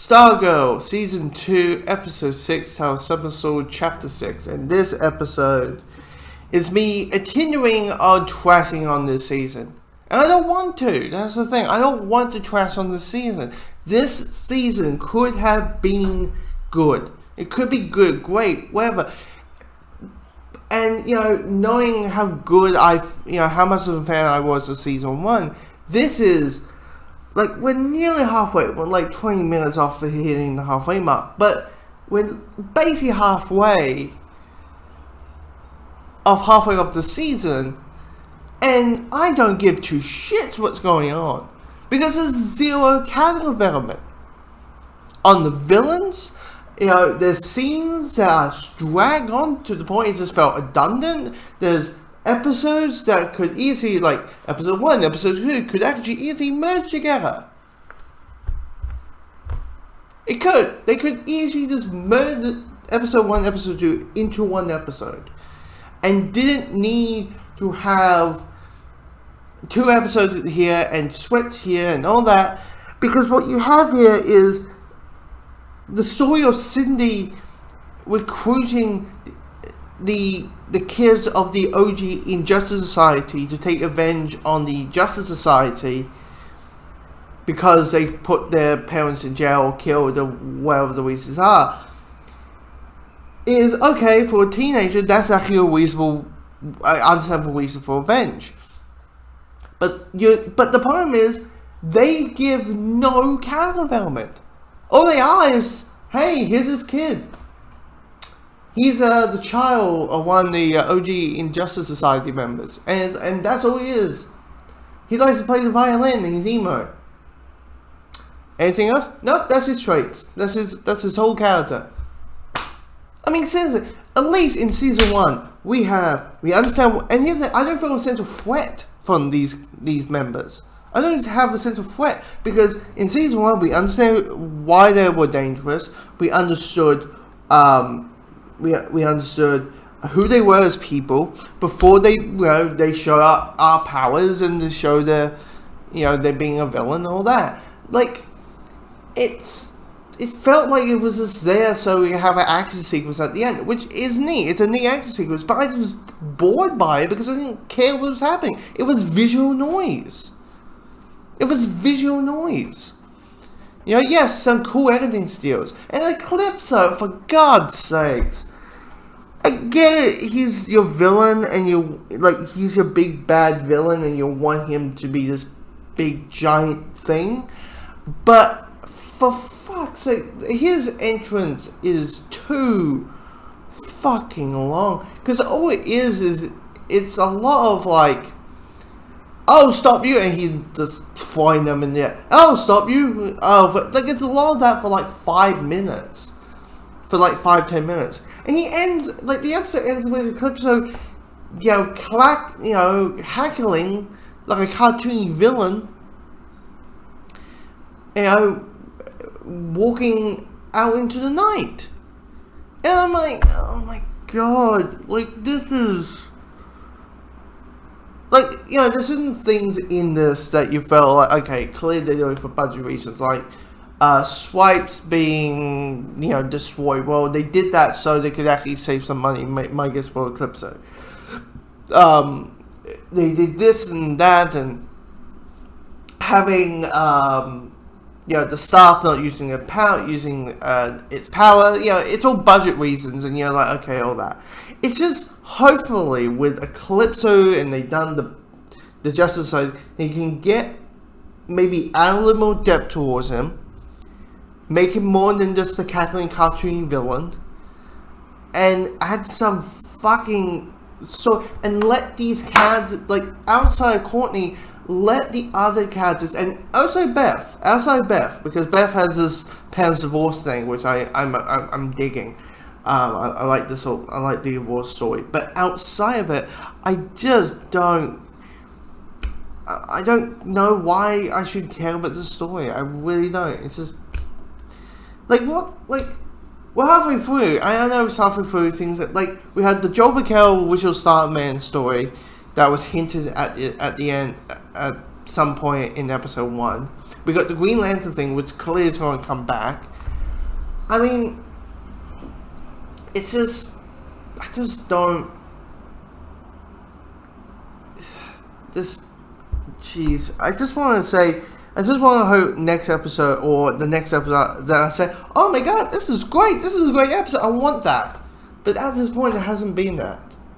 Stargirl, Season 2, Episode 6, titled Summer Chapter 6. And this episode is me continuing on trashing on this season. And I don't want to. That's the thing. I don't want to trash on this season. This season could have been good. It could be good, great, whatever. And, knowing how good how much of a fan I was of Season 1, this is... we're nearly halfway. We're 20 minutes off of hitting the halfway mark. But we're basically halfway of the season. And I don't give two shits what's going on. Because there's zero character development. On the villains, there's scenes that are dragged on to the point it just felt redundant. There's episodes that could easily, episode 1, episode 2, could actually easily merge together. It could. They could easily just merge episode 1, episode 2 into one episode. And didn't need to have 2 episodes here and switch here and all that. Because what you have here is the story of Cindy recruiting the kids of the OG Injustice Society to take revenge on the Justice Society because they've put their parents in jail or killed or whatever the reasons are. Is okay for a teenager. That's actually a reasonable, understandable reason for revenge. But the problem is they give no character development. All they are is, hey, here's this kid. He's the child of one of the OG Injustice Society members, and that's all he is. He likes to play the violin and he's emo. Anything else? Nope, that's his traits. That's his whole character. I mean, seriously, at least in season 1, we understand. And here's I don't feel a sense of threat from these members. I don't have a sense of threat because in season 1 we understand why they were dangerous. We understood. We understood who they were as people before they show our powers and they show their being a villain and all that. It felt like it was just there so we have an action sequence at the end, which is neat. It's a neat action sequence, but I was bored by it because I didn't care what was happening. It was visual noise. Yes, some cool editing skills. And Eclipso, for God's sakes. I get it, he's your villain and he's your big bad villain and you want him to be this big giant thing. But for fuck's sake, his entrance is too fucking long. Because all it is it's a lot of oh, stop you, and he just throwing them in there. Oh, stop you. Oh, it's a lot of that for 5 minutes. For 5-10 minutes. And he ends, the episode ends with Eclipso, hackling like a cartoony villain, walking out into the night. And I'm like, oh my god, this is, there's certain things in this that you felt okay, clearly they're doing it for budget reasons, swipes being, destroyed. Well, they did that so they could actually save some money, my guess, for Eclipso. They did this and that, and having, the staff not using their power, using its power, it's all budget reasons, and okay, all that. It's just, hopefully, with Eclipso, and they've done the Justice side, they can get, maybe add a little more depth towards him, make him more than just a cackling cartoon villain, and add some fucking and let these characters, outside of Courtney, let the other characters, and also outside Beth, because Beth has this parents divorce thing, which I'm digging. I like this whole, I like the divorce story, but outside of it, I just don't know why I should care about this story. I really don't. It's just we're halfway through. I know it's halfway through things that, we had the Joel McHale Visual Starman story that was hinted at the end, some point in episode 1. We got the Green Lantern thing, which clearly is going to come back. I mean, it's just, I just don't, this, jeez, I just want to say, I just want to hope next episode, or the next episode, that I say, oh my god, this is great, this is a great episode, I want that. But at this point, it hasn't been that.